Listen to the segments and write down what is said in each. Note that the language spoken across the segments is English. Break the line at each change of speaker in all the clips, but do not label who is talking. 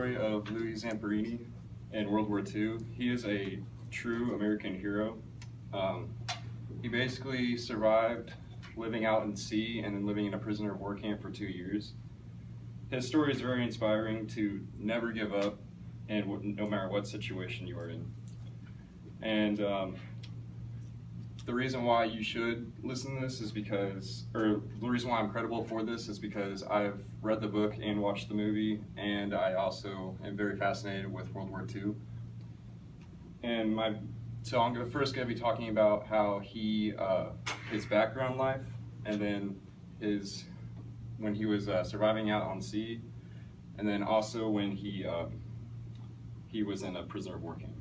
Story of Louis Zamperini in World War II. He is a true American hero. He basically survived living out in sea and then living in a prisoner of war camp for 2 years. His story is very inspiring to never give up, and no matter what situation you are in. And the reason why you should listen to this is because, or the reason why I'm credible for this is because I've read the book and watched the movie, and I also am very fascinated with World War II. So I'm first going to be talking about how his background life, and then when he was surviving out on sea, and then also when he was in a prisoner of war camp.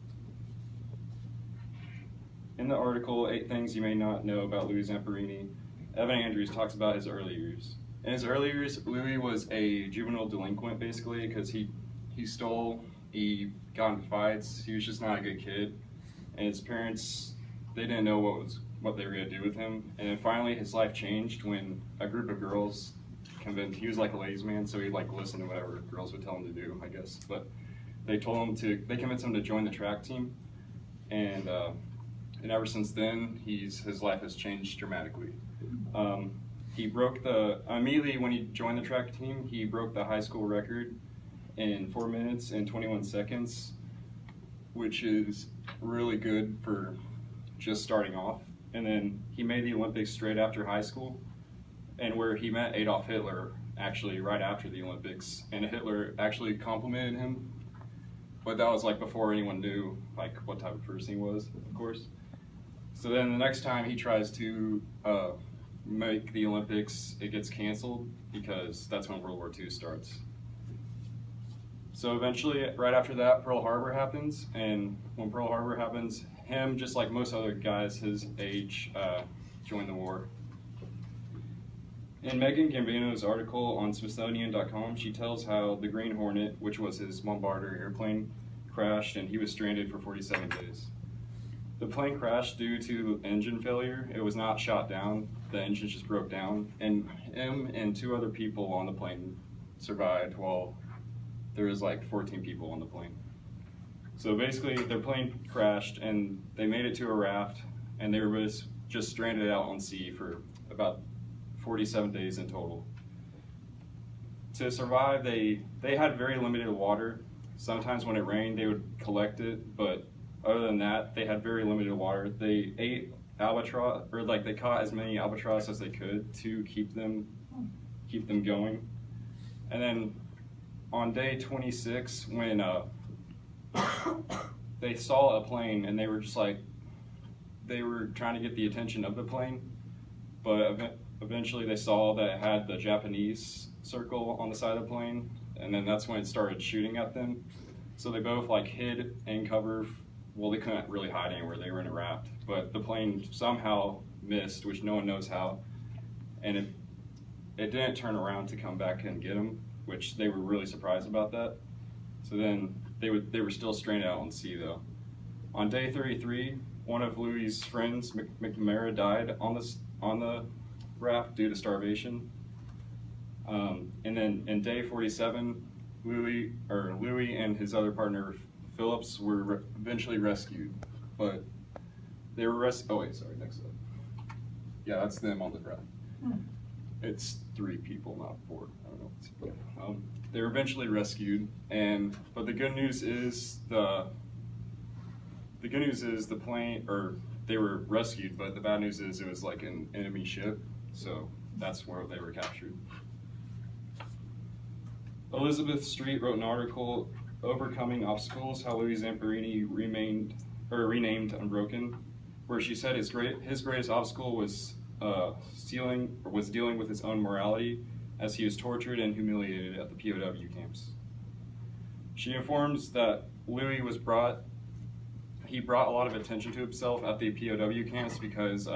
In the article, 8 Things You May Not Know About Louis Zamperini, Evan Andrews talks about his early years. In his early years, Louis was a juvenile delinquent, basically, because he stole, he got in fights, he was just not a good kid. And his parents, they didn't know what they were going to do with him. And then finally his life changed when a group of girls he was like a ladies' man, so he'd like listen to whatever girls would tell him to do, I guess. But they convinced him to join the track team. And ever since then, his life has changed dramatically. Immediately when he joined the track team, he broke the high school record in 4 minutes and 21 seconds, which is really good for just starting off. And then he made the Olympics straight after high school, and where he met Adolf Hitler actually right after the Olympics, and Hitler actually complimented him, but that was like before anyone knew like what type of person he was, of course. So then the next time he tries to make the Olympics, it gets canceled because that's when World War II starts. So eventually, right after that, Pearl Harbor happens, and when Pearl Harbor happens, him, just like most other guys his age, join the war. In Megan Gambino's article on Smithsonian.com, she tells how the Green Hornet, which was his bombarder airplane, crashed and he was stranded for 47 days. The plane crashed due to engine failure. It was not shot down. The engine just broke down, and him and 2 other people on the plane survived while there was like 14 people on the plane. So basically their plane crashed and they made it to a raft, and they were just stranded out on sea for about 47 days in total. To survive, they had very limited water. Sometimes when it rained they would collect it, but other than that, they had very limited water. They ate albatross, or like they caught as many albatross as they could to keep them going. And then on day 26, when they saw a plane, and they were trying to get the attention of the plane, but eventually they saw that it had the Japanese circle on the side of the plane, and then that's when it started shooting at them. So they both like hid in cover. Well, they couldn't really hide anywhere, they were in a raft, but the plane somehow missed, which no one knows how, and it didn't turn around to come back and get them, which they were really surprised about that. So then they were still stranded out on sea though. On day 33, one of Louis' friends, McNamara, died on the raft due to starvation. And then in day 47, Louis and his other partner Phillips were eventually rescued, but they were next up. Yeah, that's them on the raft. It's 3 people, not 4. I don't know. They were eventually rescued, but the good news is the plane, or they were rescued, but the bad news is it was like an enemy ship, so that's where they were captured. Elizabeth Street wrote an article, Overcoming Obstacles, How Louis Zamperini renamed Unbroken, where she said his greatest obstacle was dealing with his own morality as he was tortured and humiliated at the POW camps. She informs that Louis brought a lot of attention to himself at the POW camps because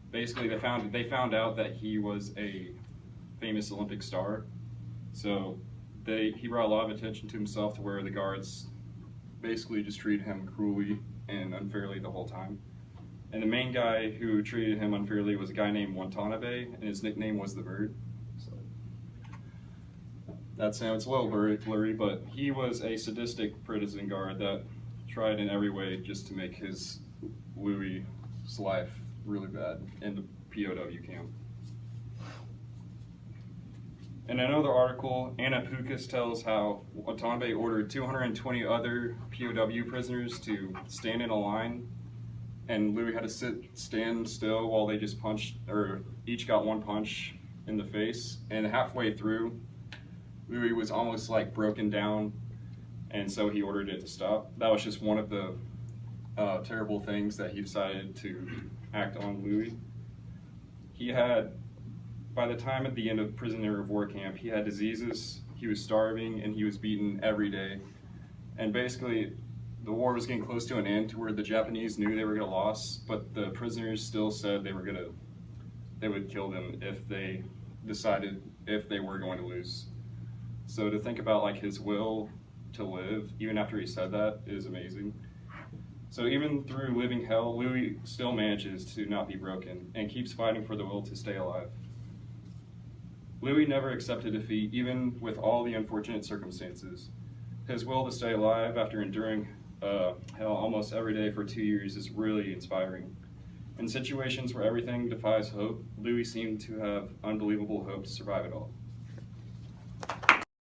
basically they found out that he was a famous Olympic star. So he brought a lot of attention to himself to where the guards basically just treated him cruelly and unfairly the whole time. And the main guy who treated him unfairly was a guy named Watanabe, and his nickname was the Bird. So That's him. It's a little blurry, but he was a sadistic prison guard that tried in every way just to make his Louis's life really bad in the POW camp. In another article, Anna Pukas tells how Watanabe ordered 220 other POW prisoners to stand in a line, and Louis had to stand still while they just punched, or each got one punch in the face. And halfway through, Louis was almost like broken down, and so he ordered it to stop. That was just one of the terrible things that he decided to act on Louis. He had, by the time at the end of prisoner of war camp, he had diseases, he was starving, and he was beaten every day. And basically, the war was getting close to an end to where the Japanese knew they were going to lose, but the prisoners still said they would kill them if they decided if they were going to lose. So to think about like his will to live, even after he said that, is amazing. So even through living hell, Louis still manages to not be broken and keeps fighting for the will to stay alive. Louis never accepted defeat, even with all the unfortunate circumstances. His will to stay alive after enduring hell almost every day for 2 years is really inspiring. In situations where everything defies hope, Louis seemed to have unbelievable hope to survive it all.